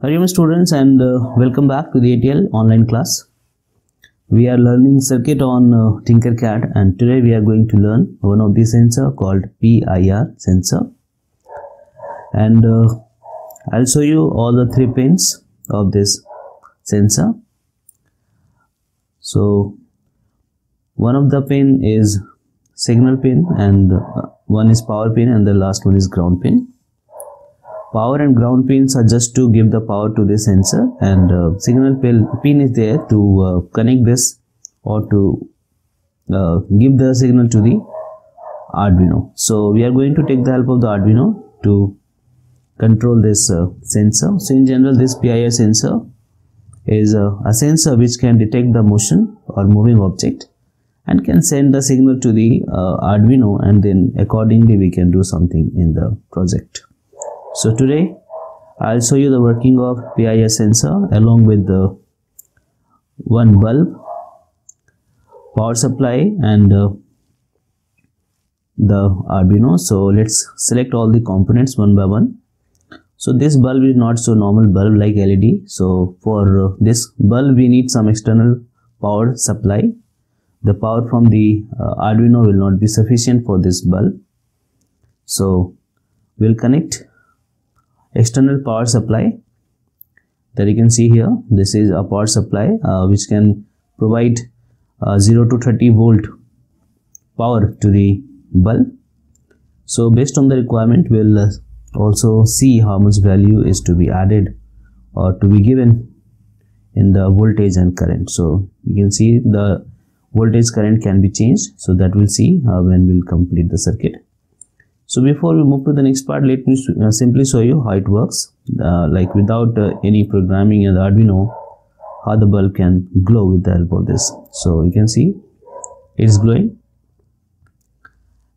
Hello students and welcome back to the ATL online class. We are learning circuit on Tinkercad, and today we are going to learn one of the sensor called PIR sensor, and I'll show you all the 3 pins of this sensor. So one of the pin is signal pin and one is power pin and the last one is ground pin. Power and ground pins are just to give the power to the sensor, and signal pin is there to connect this or to give the signal to the Arduino. So we are going to take the help of the Arduino to control this sensor. So in general, this PIR sensor is a sensor which can detect the motion or moving object and can send the signal to the Arduino, and then accordingly we can do something in the project. So today I'll show you the working of PIR sensor along with the one bulb, power supply, and the Arduino. So let's select all the components one by one. So this bulb is not so normal bulb like LED. So for this bulb we need some external power supply. The power from the Arduino will not be sufficient for this bulb. So we'll connect external power supply that you can see here. This is a power supply which can provide 0 to 30 volt power to the bulb. So based on the requirement, we'll also see how much value is to be added or to be given in the voltage and current. So you can see the voltage current can be changed, so that we'll see when we'll complete the circuit. So before we move to the next part, let me simply show you how it works, like without any programming in the Arduino, how the bulb can glow with the help of this. So you can see it's glowing,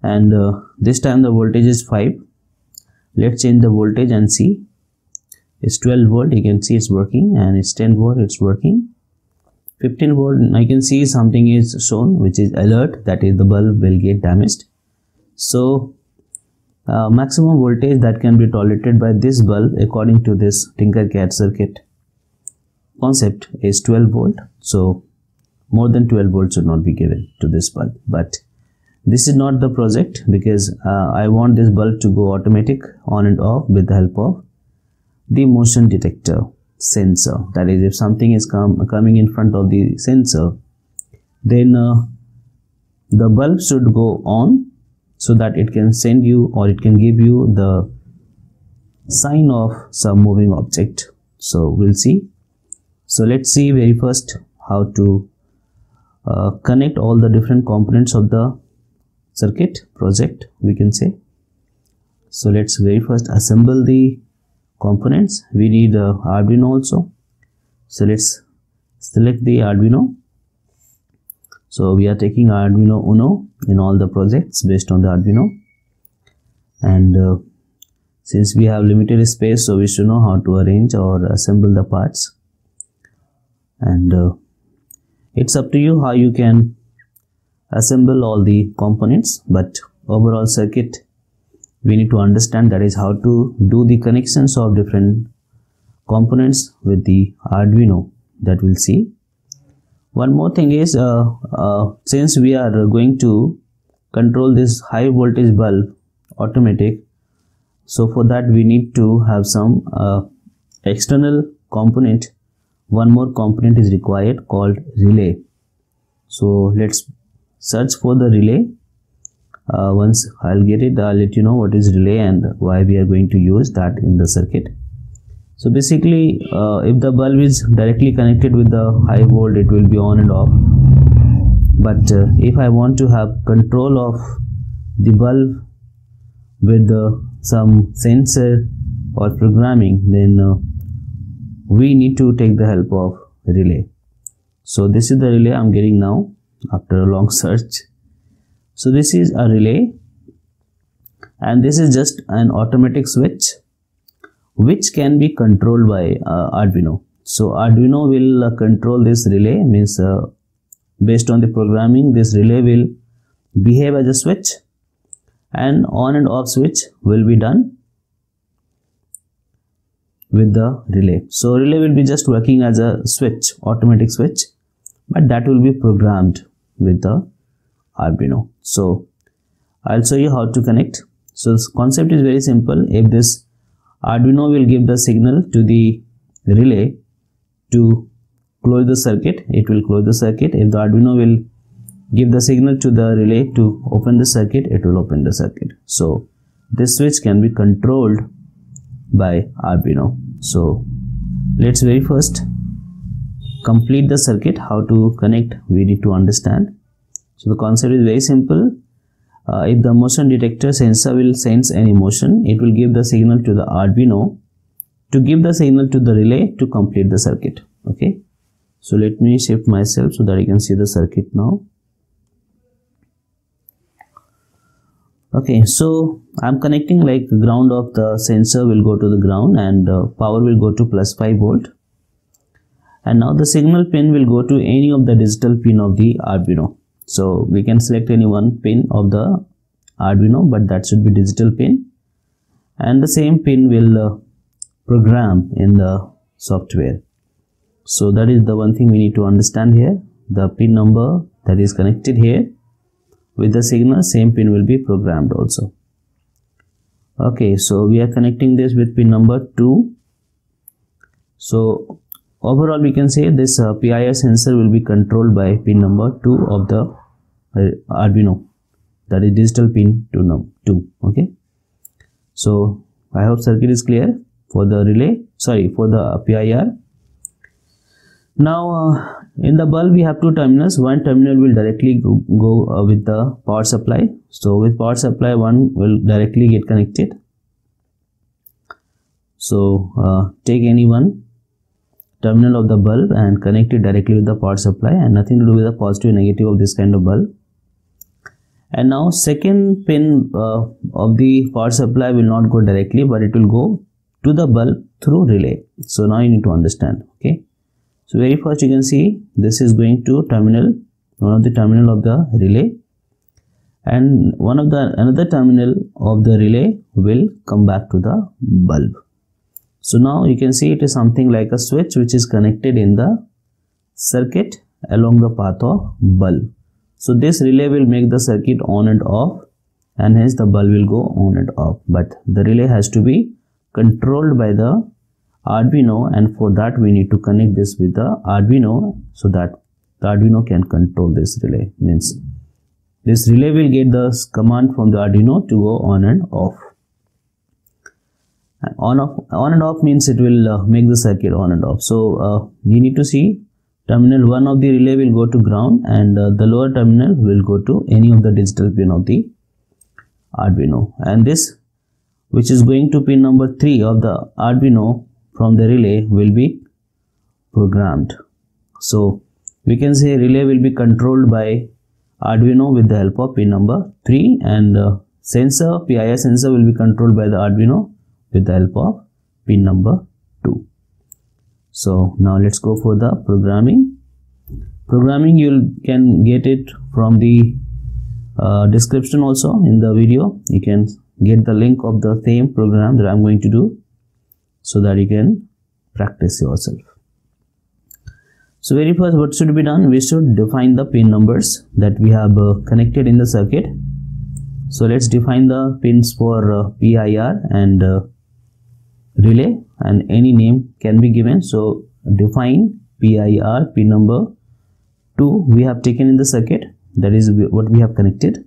and this time the voltage is 5. Let's change the voltage and see. It's 12 volt, you can see it's working, and it's 10 volt, it's working. 15 volt, I can see something is shown which is alert, that is the bulb will get damaged. So maximum voltage that can be tolerated by this bulb according to this Tinkercad circuit concept is 12 volt. So more than 12 volts should not be given to this bulb, but this is not the project because I want this bulb to go automatic on and off with the help of the motion detector sensor. That is, if something is coming in front of the sensor, then the bulb should go on, so that it can send you or it can give you the sign of some moving object. So we'll see. So let's see very first how to connect all the different components of the circuit project, we can say. So let's very first assemble the components. We need Arduino also. So let's select the Arduino. So we are taking Arduino Uno in all the projects based on the Arduino, and since we have limited space, so we should know how to arrange or assemble the parts, and it's up to you how you can assemble all the components, but overall circuit we need to understand, that is how to do the connections of different components with the Arduino, that we'll see. One more thing is, since we are going to control this high voltage bulb automatic, so for that we need to have some external component. One more component is required called relay. So let's search for the relay. Once I'll get it, I'll let you know what is relay and why we are going to use that in the circuit. So basically, if the bulb is directly connected with the high volt, it will be on and off. But if I want to have control of the bulb with some sensor or programming, then we need to take the help of relay. So this is the relay I'm getting now after a long search. So this is a relay, and this is just an automatic switch which can be controlled by Arduino. So Arduino will control this relay, means based on the programming, this relay will behave as a switch, and on and off switch will be done with the relay. So relay will be just working as a switch, automatic switch, but that will be programmed with the Arduino. So I'll show you how to connect. So this concept is very simple. If this Arduino will give the signal to the relay to close the circuit, it will close the circuit. If the Arduino will give the signal to the relay to open the circuit, it will open the circuit. So this switch can be controlled by Arduino. So let's very first complete the circuit. How to connect, we need to understand. So the concept is very simple. If the motion detector sensor will sense any motion, it will give the signal to the Arduino to give the signal to the relay to complete the circuit. Okay, so let me shift myself so that I can see the circuit now. Okay, so I'm connecting, like ground of the sensor will go to the ground and power will go to +5 volt. And now the signal pin will go to any of the digital pin of the Arduino. So we can select any one pin of the Arduino, but that should be digital pin, and the same pin will program in the software. So that is the one thing we need to understand here. The pin number that is connected here with the signal, same pin will be programmed also. Okay, so we are connecting this with pin number 2. So overall we can say this PIR sensor will be controlled by pin number 2 of the Arduino, that is digital pin 2. Okay, so I hope circuit is clear for the relay, for the PIR. Now in the bulb we have two terminals. One terminal will directly go with the power supply. So with power supply, one will directly get connected. So take any one terminal of the bulb and connect it directly with the power supply, and nothing to do with the positive and negative of this kind of bulb. And now second pin of the power supply will not go directly, but it will go to the bulb through relay. So now you need to understand. Okay, so very first you can see this is going to terminal, one of the terminal of the relay, and another terminal of the relay will come back to the bulb. So now you can see it is something like a switch which is connected in the circuit along the path of bulb. So this relay will make the circuit on and off, and hence the bulb will go on and off. But the relay has to be controlled by the Arduino, and for that we need to connect this with the Arduino so that the Arduino can control this relay. Means this relay will get the command from the Arduino to go on and off. On and off means it will make the circuit on and off. So you need to see terminal 1 of the relay will go to ground, and the lower terminal will go to any of the digital pin of the Arduino, and this which is going to pin number 3 of the Arduino from the relay will be programmed. So we can say relay will be controlled by Arduino with the help of pin number 3, and sensor, PIR sensor, will be controlled by the Arduino with the help of pin number 2. So now let's go for the programming. You can get it from the description also in the video. You can get the link of the same program that I'm going to do so that you can practice yourself. So very first, what should be done? We should define the pin numbers that we have connected in the circuit. So let's define the pins for PIR and relay, and any name can be given. So define PIR pin number 2 we have taken in the circuit, that is what we have connected,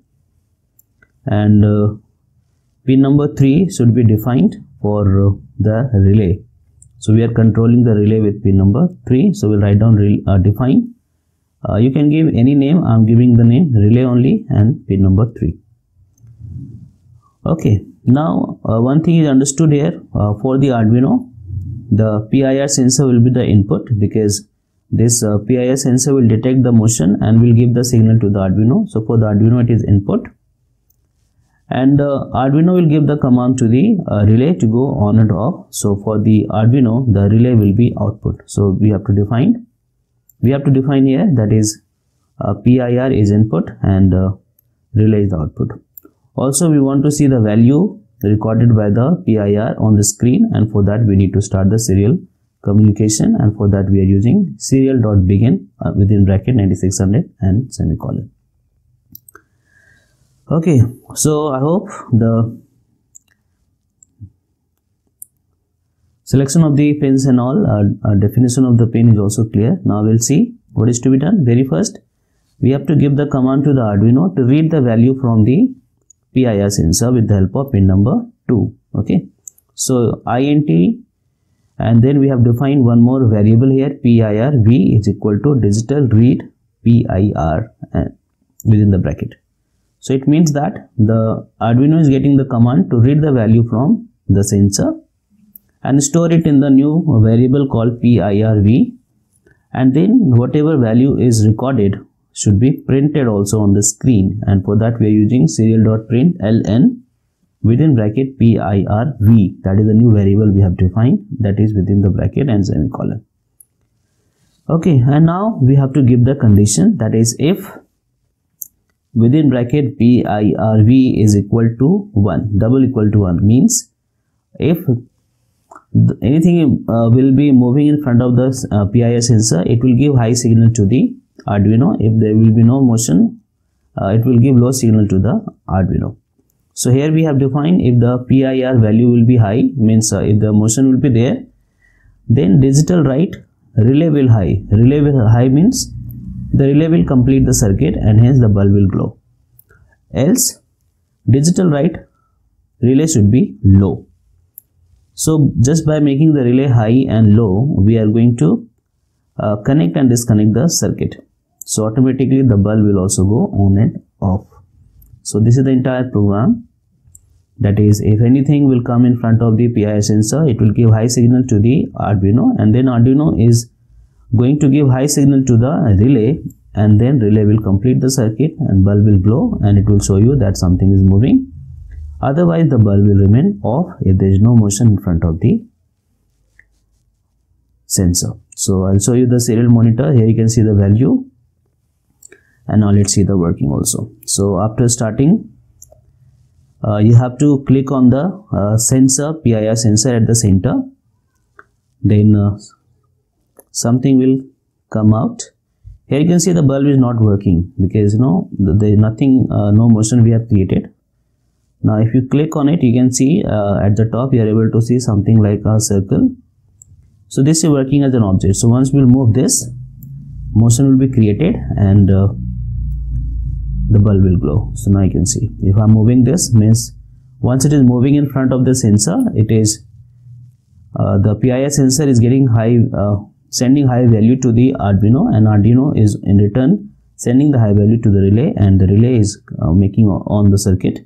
and pin number 3 should be defined for the relay. So we are controlling the relay with pin number 3. So we'll write down define. You can give any name. I'm giving the name relay only, and pin number 3. Okay, now one thing is understood here. For the Arduino, the PIR sensor will be the input, because this PIR sensor will detect the motion and will give the signal to the Arduino. So for the Arduino it is input, and Arduino will give the command to the relay to go on and off. So for the Arduino, the relay will be output. So we have to define here, that is PIR is input and relay is the output. Also we want to see the value recorded by the PIR on the screen, and for that we need to start the serial communication, and for that we are using serial.begin within bracket 9600 and semicolon. Okay, so I hope the selection of the pins and all definition of the pin is also clear. Now we'll see what is to be done. Very first, we have to give the command to the Arduino to read the value from the PIR sensor with the help of pin number 2. Okay, so int, and then we have defined one more variable here, PIR v is equal to digital read PIR within the bracket. So it means that the Arduino is getting the command to read the value from the sensor and store it in the new variable called PIRV, and then whatever value is recorded should be printed also on the screen, and for that we are using serial.println within bracket PIRV. That is the new variable we have defined, that is within the bracket and semicolon. Okay, and now we have to give the condition, that is if within bracket PIRV is equal to 1, double equal to 1, means if anything will be moving in front of the PIR sensor, it will give high signal to the Arduino. If there will be no motion, it will give low signal to the Arduino. So here we have defined if the PIR value will be high, means if the motion will be there, then digital write relay will high. Relay will high means the relay will complete the circuit and hence the bulb will glow. Else digital write relay should be low. So just by making the relay high and low, we are going to connect and disconnect the circuit. So automatically the bulb will also go on and off. So this is the entire program. That is, if anything will come in front of the PIR sensor, it will give high signal to the Arduino, and then Arduino is going to give high signal to the relay, and then relay will complete the circuit and bulb will glow and it will show you that something is moving. Otherwise the bulb will remain off if there is no motion in front of the sensor. So I'll show you the serial monitor. Here you can see the value, and now let's see the working also. So after starting, you have to click on the sensor, PIR sensor at the center, then something will come out. Here you can see the bulb is not working because there is nothing, no motion we have created. Now if you click on it, you can see at the top you are able to see something like a circle. So this is working as an object. So once we will move this, motion will be created and the bulb will glow. So now you can see if I am moving this, means once it is moving in front of the sensor, it is the PIR sensor is getting high, sending high value to the Arduino, and Arduino is in return sending the high value to the relay, and the relay is making on the circuit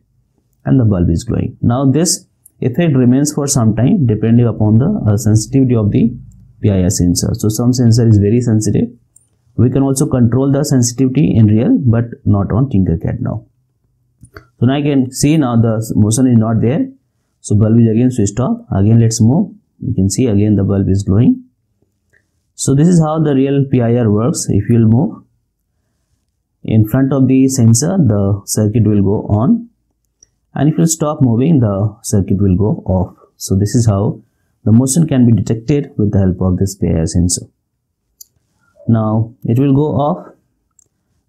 and the bulb is glowing. Now this effect remains for some time depending upon the sensitivity of the PIR sensor. So some sensor is very sensitive. We can also control the sensitivity in real, but not on Tinkercad now. So now you can see now the motion is not there. So bulb is again switched off. Again let's move. You can see again the bulb is glowing. So this is how the real PIR works. If you will move in front of the sensor, the circuit will go on, and if you stop moving, the circuit will go off. So this is how the motion can be detected with the help of this PIR sensor. Now it will go off,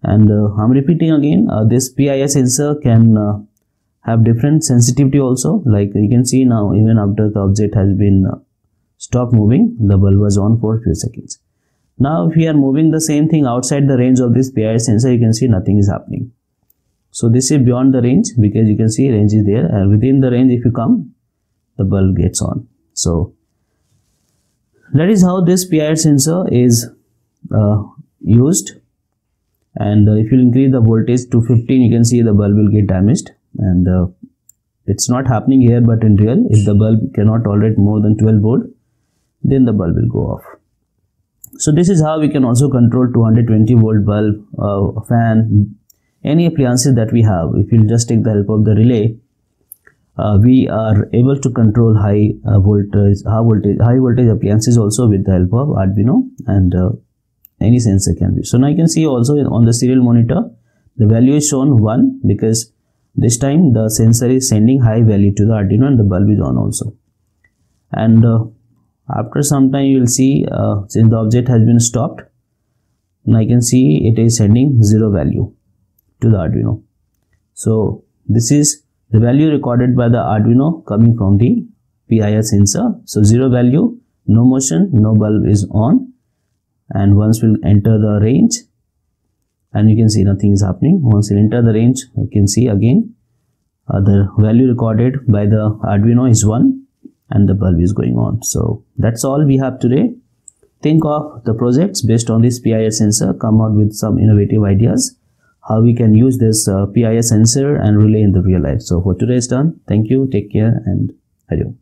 and I'm repeating again, this PIR sensor can have different sensitivity also. Like you can see now, even after the object has been stopped moving, the bulb was on for a few seconds. Now if we are moving the same thing outside the range of this PIR sensor, you can see nothing is happening. So this is beyond the range, because you can see range is there, and within the range if you come, the bulb gets on. So that is how this PIR sensor is used. And if you increase the voltage to 15, you can see the bulb will get damaged, and it's not happening here, but in real, if the bulb cannot tolerate more than 12 volt, then the bulb will go off. So this is how we can also control 220 volt bulb, fan, any appliances that we have. If you just take the help of the relay, we are able to control high voltage appliances also with the help of Arduino, and any sensor can be. So now you can see also on the serial monitor, the value is shown 1 because This time the sensor is sending high value to the Arduino and the bulb is on also. And after some time you will see since the object has been stopped, and I can see it is sending 0 value to the Arduino. So this is the value recorded by the Arduino coming from the PIR sensor. So 0 value, no motion, no bulb is on, and once we'll enter the range, and you can see nothing is happening. Once you enter the range, you can see again the value recorded by the Arduino is 1 and the bulb is going on. So that's all we have today. Think of the projects based on this PIR sensor, come out with some innovative ideas how we can use this PIR sensor and relay in the real life. So for today is done. Thank you, take care, and adieu.